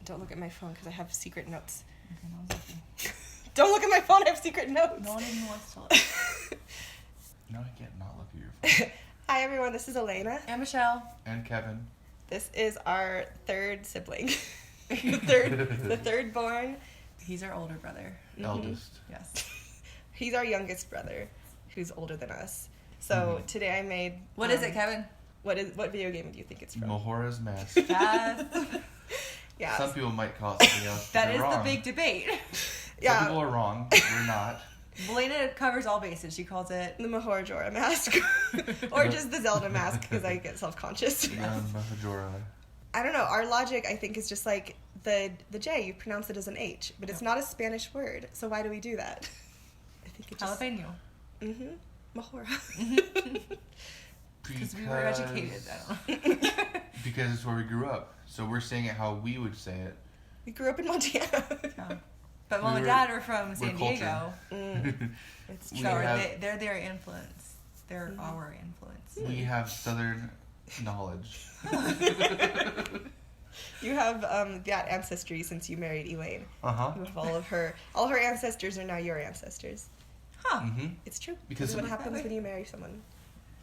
Don't look at my phone because I have secret notes. Don't look at my phone. I have secret notes. No one even wants to look. No, I can't not look at your phone. Hi, everyone. This is Elena. And Michelle. And Kevin. This is our third sibling. the third born. He's our older brother. Eldest. Yes. He's our youngest brother, who's older than us. So today I made... What is it, Kevin? What video game do you think it's from? MAJORA'S Mask. Yeah. Some people might call it something else. That is wrong. the big debate. Yeah. Some people are wrong. We're not. Belena covers all bases. She calls it... The Majora mask. Or just the Zelda mask, because I get self-conscious. Majora. I don't know. Our logic, I think, is just like the J. You pronounce it as an H. But it's not a Spanish word. So why do we do that? I think it just... Jalapeno. Majora. Because we were educated. I don't know. Because it's where we grew up. So we're saying it how we would say it. We grew up in Montana. Yeah. But Mom and Dad are from San Diego. It's So true. they're their influence. They're our influence. We have Southern knowledge. You have that ancestry since you married Elaine. Uh-huh. You have all her ancestors are now your ancestors. Huh. Mm-hmm. It's true. Because This is what happens when you marry someone.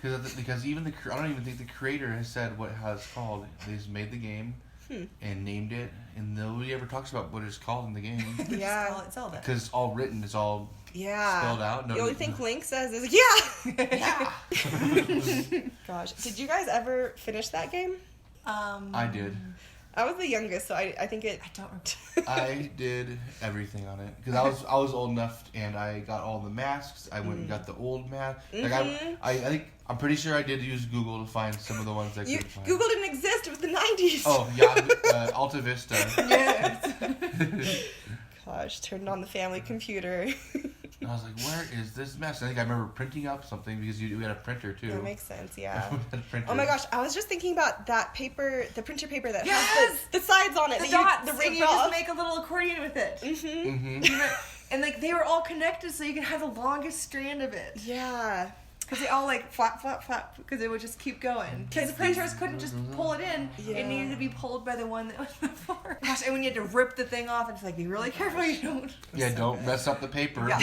Because even I don't even think the creator has said how it's called. They just made the game and named it, and nobody ever talks about what it's called in the game. Yeah. It's Zelda. Because it's all written. It's all spelled out. The only thing Link says is, yeah! Gosh. Did you guys ever finish that game? I did. I was the youngest, so I think it... I don't remember. I did everything on it because I was old enough and I got all the masks. I went and got the old mask. Like I think I'm pretty sure I did use Google to find some of the ones I couldn't find. Google didn't exist. It was the 90s. Oh yeah, Alta Vista. Yes. Gosh, turned on the family computer. And I was like, where is this mask? I think I remember printing up something because we had a printer too. That makes sense, yeah. We had a printer. Oh my gosh, I was just thinking about that paper, the printer paper that Yes! has the sides on it. The that dots, the and you just make a little accordion with it. And like they were all connected, so you could have the longest strand of it. Yeah. Because they all like flap, flap, flap, because it would just keep going. Because the printers couldn't just pull it in. Yeah. It needed to be pulled by the one that was before. Gosh, and when you had to rip the thing off, it's like, be really careful you don't. Yeah, don't mess up the paper. Yeah.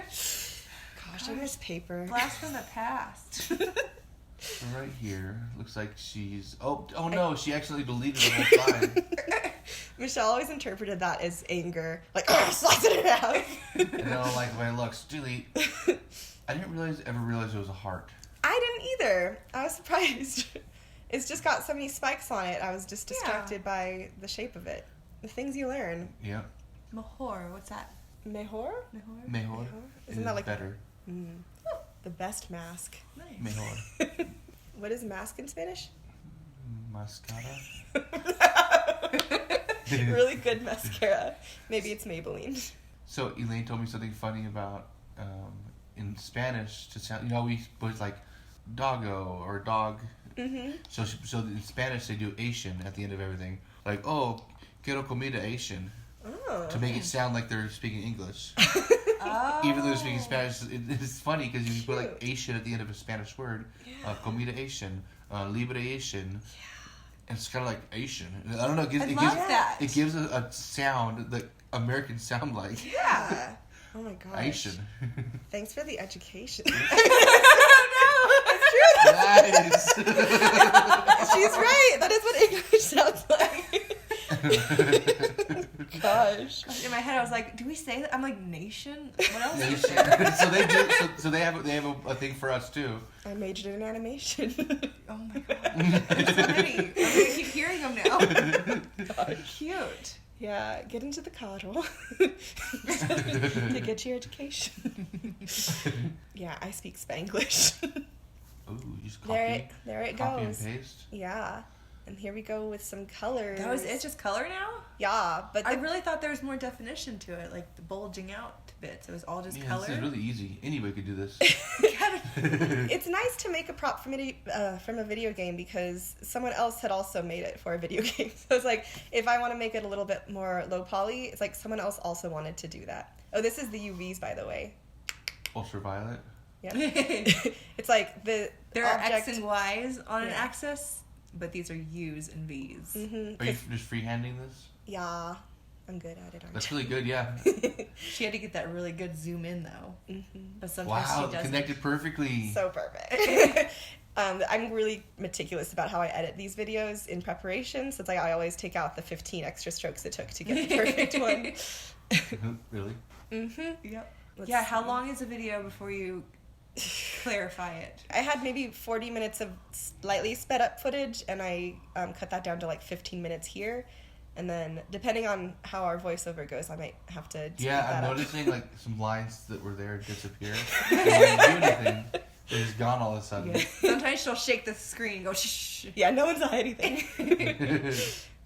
Gosh, I miss paper. Blast from the past. Right here, looks like she's... Oh no, she accidentally deleted the whole time. Michelle always interpreted that as anger. Like, oh, slicing it out. And I don't like the way it looks. Delete. I didn't ever realize it was a heart. I didn't either. I was surprised. It's just got so many spikes on it. I was just distracted by the shape of it. The things you learn. Yeah. Mahor, what's that? Mejor? Mejor. Isn't that like better? The best mask? Nice. Mejor. What is mask in Spanish? Mascara. Really good mascara. Maybe it's Maybelline. So Elaine told me something funny about in Spanish to sound. You know, we put like doggo or dog. So in Spanish they do Asian at the end of everything. Like, oh, quiero comida Asian. Oh. To make it sound like they're speaking English. Oh. Even though they're speaking Spanish, it's funny because you put like Asian at the end of a Spanish word. Comida Asian, libre Asian. And it's kind of like Asian. I don't know. It gives a sound that Americans sound like. Yeah. Oh my gosh. Asian. Thanks for the education. Nice. She's right. That is what English sounds like. Gosh. In my head, I was like, "Do we say that?" I'm like, "Nation." What else? Nation. Is there? So they do. So they have a thing for us too. I majored in animation. Oh my god! There's so many. I'm gonna keep hearing them now. Cute. Yeah, get into the coddle to get your education. Yeah, I speak Spanglish. Ooh, you just copy. There it Copy goes. and paste. Yeah. And here we go with some colors. That was it, just color now? Yeah, but I really thought there was more definition to it, like the bulging out bits. It was all just color. This is really easy. Anybody could do this. It's nice to make a prop from a video game because someone else had also made it for a video game. So it's like, if I want to make it a little bit more low poly, it's like someone else also wanted to do that. Oh, this is the UVs, by the way. Ultraviolet. Yeah. It's like there are X and Y's on an axis. but these are U's and V's. Are you just freehanding this? Yeah, I'm good at it. That's really good, yeah. She had to get that really good zoom in, though. But sometimes Wow, she doesn't. connected perfectly. So perfect. I'm really meticulous about how I edit these videos in preparation. So it's like I always take out the 15 extra strokes it took to get the perfect one. Really? Yep. Let's How see. long is a video before you clarify it? I had maybe 40 minutes of slightly sped up footage, and I cut that down to like 15 minutes here. And then, depending on how our voiceover goes, I might have to speed that I'm up. noticing like some lines that were there disappear. And when you do anything, they're just gone all of a sudden. Yeah. Sometimes she'll shake the screen and go shh. Yeah, no one saw anything.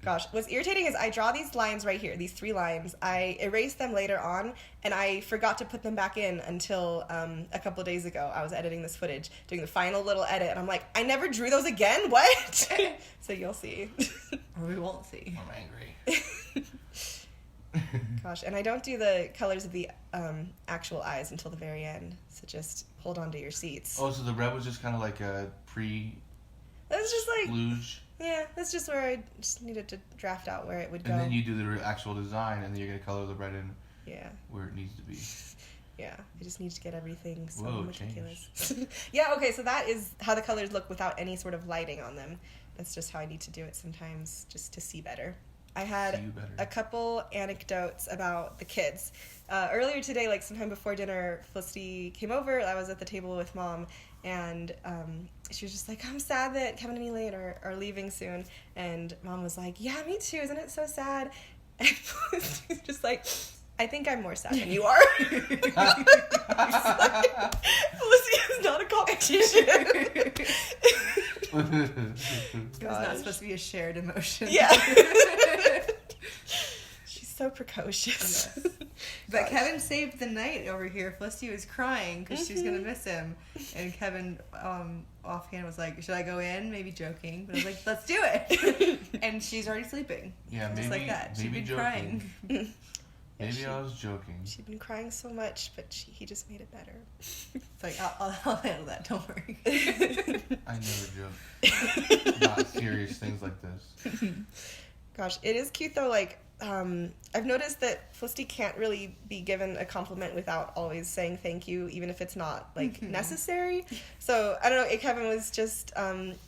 Gosh, what's irritating is I draw these lines right here, these 3 lines. I erase them later on, and I forgot to put them back in until a couple days ago. I was editing this footage, doing the final little edit, and I'm like, I never drew those again? What? So you'll see. Or we won't see. I'm angry. Gosh, and I don't do the colors of the actual eyes until the very end. So just hold on to your seats. Oh, so the red was just kind of like a That's just like, luge, yeah, that's just where I just needed to draft out where it would go. and then you do the actual design, and then you're gonna color the red in Yeah. where it needs to be. Yeah, I just need to get everything so Whoa, meticulous. Yeah, okay, so that is how the colors look without any sort of lighting on them. That's just how I need to do it sometimes, just to see better. I had See you better. a couple anecdotes about the kids. Earlier today, like sometime before dinner, Felicity came over. I was at the table with Mom, and she was just like, I'm sad that Kevin and Elaine are leaving soon. And Mom was like, yeah, me too. Isn't it so sad? And Felicity's just like, I think I'm more sad than you are. Felicity is not a competition. It was not supposed to be a shared emotion. Yeah. She's so precocious. Yes. But Kevin saved the night over here. Felicity was crying because she was going to miss him. And Kevin, offhand, was like, should I go in? Maybe joking. But I was like, let's do it. And she's already sleeping. Yeah, Just maybe like that. She'd maybe been joking. crying. Maybe I was joking. She'd been crying so much, but he just made it better. It's like, I'll handle that. Don't worry. I never joke. Not serious things like this. Gosh, it is cute though. Like, I've noticed that Felicity can't really be given a compliment without always saying thank you, even if it's not like necessary. So I don't know. Kevin was just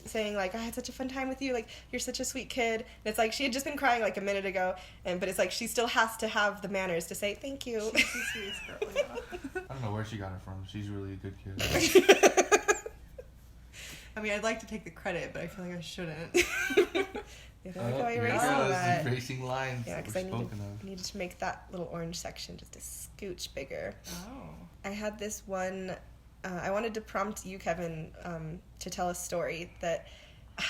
saying like, I had such a fun time with you. Like, you're such a sweet kid. And it's like she had just been crying like a minute ago, but it's like she still has to have the manners to say thank you. She's the sweetest girl, yeah. I don't know where she got it from. She's really a good kid. I mean, I'd like to take the credit, but I feel like I shouldn't. Yeah, there we go, erasing that. Erasing lines Yeah, that because were I spoken of. needed to make that little orange section just a scooch bigger. Oh. I had this one, I wanted to prompt you, Kevin, to tell a story that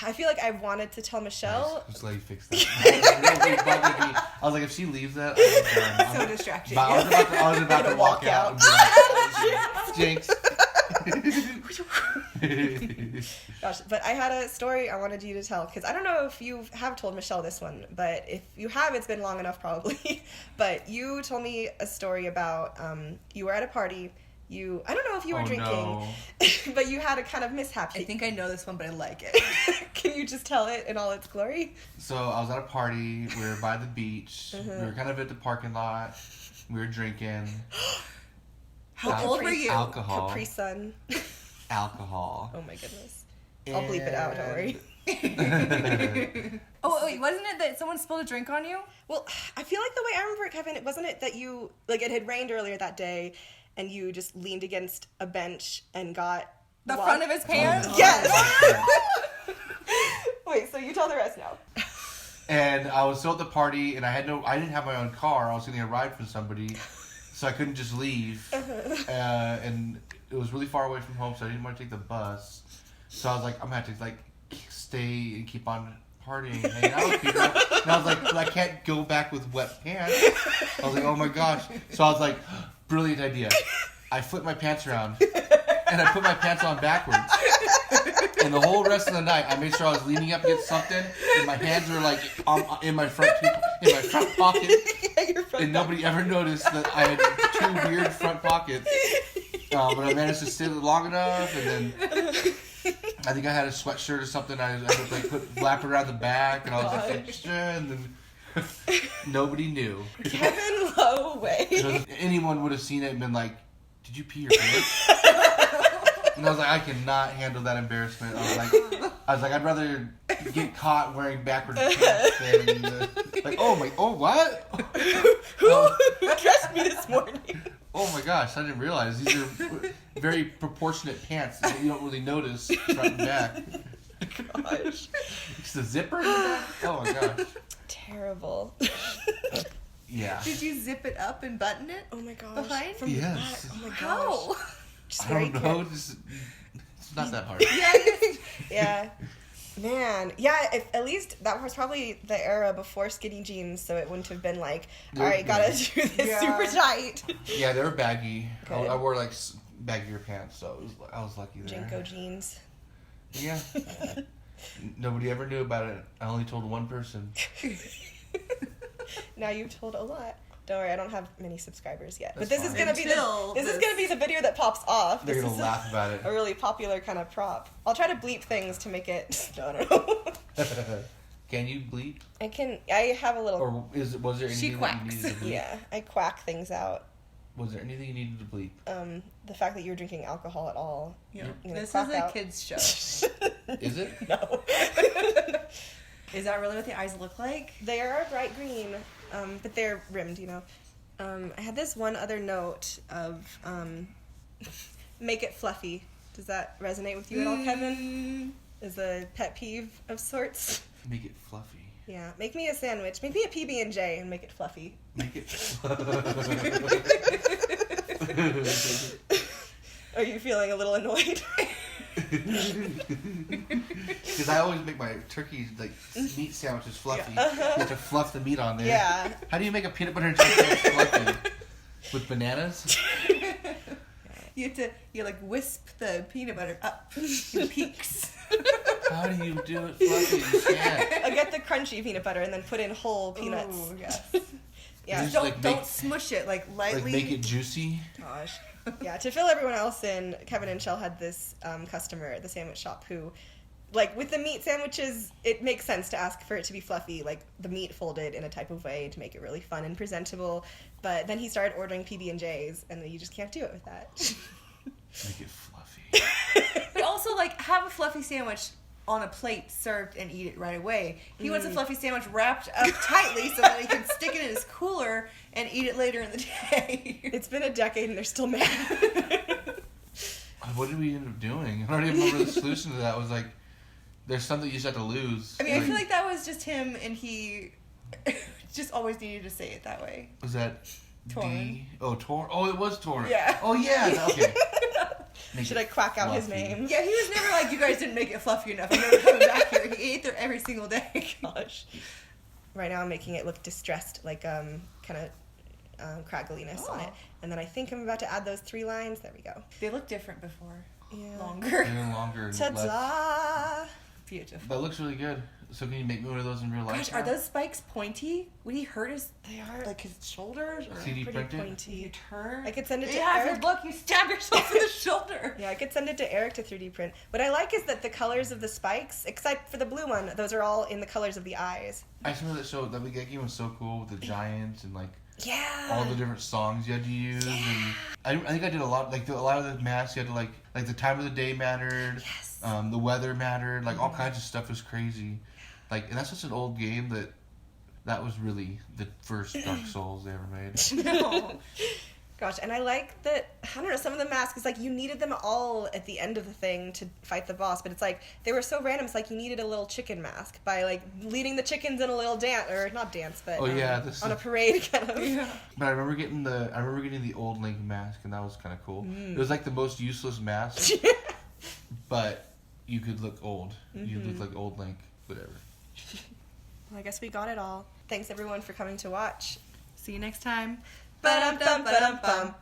I feel like I wanted to tell Michelle. Nice. Just let you fix that. I was like, if she leaves that, I'm done. So distracting. But I was about to walk out. And be like, oh, Jinx. Gosh, but I had a story I wanted you to tell, because I don't know if you have told Michelle this one, but if you have, it's been long enough probably. But you told me a story about you were at a party. I don't know if you were drinking, no. but you had a kind of mishap. I think I know this one, but I like it. Can you just tell it in all its glory? So I was at a party. We were by the beach. We were kind of at the parking lot. We were drinking. How old were you? Alcohol. Capri Sun. Alcohol. Oh my goodness. I'll bleep it out, don't worry. Oh, wait, wasn't it that someone spilled a drink on you? Well, I feel like the way I remember it, Kevin, wasn't it that you, like, it had rained earlier that day, and you just leaned against a bench and got The front of his pants? Oh, Yes! Wait, so you tell the rest now. And I was still at the party, and I didn't have my own car. I was getting a ride from somebody, so I couldn't just leave. And it was really far away from home, so I didn't want to take the bus. So I was like, I'm gonna have to like stay and keep on partying, hanging out with people. And I was like, but I can't go back with wet pants. I was like, oh my gosh. So I was like, brilliant idea. I flipped my pants around, and I put my pants on backwards. And the whole rest of the night, I made sure I was leaning up against something, and my hands were like in my front pocket, and nobody ever noticed that I had two weird front pockets. But I managed to sit long enough, and then I think I had a sweatshirt or something. I would like flap around the back, and I was like extra, and then nobody knew. Kevin Lowe way. Anyone would have seen it and been like, "Did you pee your pants?" And I was like, I cannot handle that embarrassment. I was like, I'd rather get caught wearing backward pants than like, oh what? Who dressed me this morning? Oh my gosh, I didn't realize these are very proportionate pants that you don't really notice front and back. Gosh, it's the zipper in the back. Oh my gosh, terrible. Yeah. Did you zip it up and button it? Oh my gosh. Behind? From the back. Oh my gosh. How? Just I don't know. It's not that hard. Yeah. Man. Yeah, at least that was probably the era before skinny jeans, so it wouldn't have been like, all right, gotta do this super tight. Yeah, they were baggy. Good. I wore like baggier pants, so I was lucky there. Jenko jeans. Yeah. Nobody ever knew about it. I only told one person. Now you've told a lot. Don't worry, I don't have many subscribers yet. That's but this fine. is gonna be the video that pops off. They're this gonna is laugh about it. A really popular kind of prop. I'll try to bleep things to make it. No, I don't know. Can you bleep? I can. I have a little. Or was there anything that you needed to bleep? Yeah, I quack things out. Was there anything you needed to bleep? The fact that you were drinking alcohol at all. Yeah. You know, This is a kid's show. Is it? No. Is that really what the eyes look like? They are bright green, but they're rimmed, you know. I had this one other note of make it fluffy. Does that resonate with you at all, Kevin? Is a pet peeve of sorts. Make it fluffy. Yeah, make me a sandwich. Make me a PB&J and make it fluffy. Make it. Are you feeling a little annoyed? Because I always make my turkey like meat sandwiches fluffy. Yeah. You have to fluff the meat on there. Yeah. How do you make a peanut butter and jelly sandwich fluffy? With bananas? You like wisp the peanut butter up in peaks. How do you do it fluffy? You can't. I'll get the crunchy peanut butter and then put in whole peanuts. Ooh, yes. Yeah. Just, Don't smush it, like lightly. Like make it juicy. Gosh. Yeah, to fill everyone else in, Kevin and Shell had this customer at the sandwich shop who, like, with the meat sandwiches, it makes sense to ask for it to be fluffy, like the meat folded in a type of way to make it really fun and presentable. But then he started ordering PB&Js, and you just can't do it with that. Make it fluffy. But also, like, have a fluffy sandwich on a plate served and eat it right away. He wants a fluffy sandwich wrapped up tightly so that he can stick it in his cooler and eat it later in the day. It's been a decade and they're still mad. What did we end up doing? I don't even remember the solution to that. It was like, there's something you just have to lose. I mean, I feel like that was just him, and he just always needed to say it that way. Was that Torn. D? Oh, Torn. Oh, it was Torn. Yeah. Oh, yeah. Okay. Should I quack out his fluffy. name? Yeah, he was never like, you guys didn't make it fluffy enough. I'm never coming back here. He ate there every single day. Gosh. Right now I'm making it look distressed, like kind of craggliness on it. And then I think I'm about to add those 3 lines. There we go. They look different before. Yeah. Longer. Even longer. And less. Ta-da! Beautiful. That looks really good. So can you make me one of those in real life? Gosh, are those spikes pointy? Would he hurt his, They are like, his shoulders? Or 3D pretty printed? you pointy. turn? I could send it to Yeah, Eric. look, you stab yourself in the shoulder. Yeah, I could send it to Eric to 3D print. What I like is that the colors of the spikes, except for the blue one, those are all in the colors of the eyes. I just remember that show, that game was so cool with the giants and like Yeah. all the different songs you had to use. And I think I did a lot, like a lot of the masks you had to like the time of the day mattered. Yes. The weather mattered. Like all kinds of stuff was crazy. Like, and that's such an old game that was really the first Dark Souls they ever made. No. Gosh, and I like that, I don't know, some of the masks, it's like you needed them all at the end of the thing to fight the boss, but it's like, they were so random, it's like you needed a little chicken mask by like leading the chickens in a little dance, or not dance, but on a parade kind of. Yeah. But I remember getting the old Link mask, and that was kind of cool. It was like the most useless mask, but you could look old. You look like old Link, whatever. Well, I guess we got it all. Thanks everyone for coming to watch. See you next time. Ba-dum-dum-ba-dum-bum.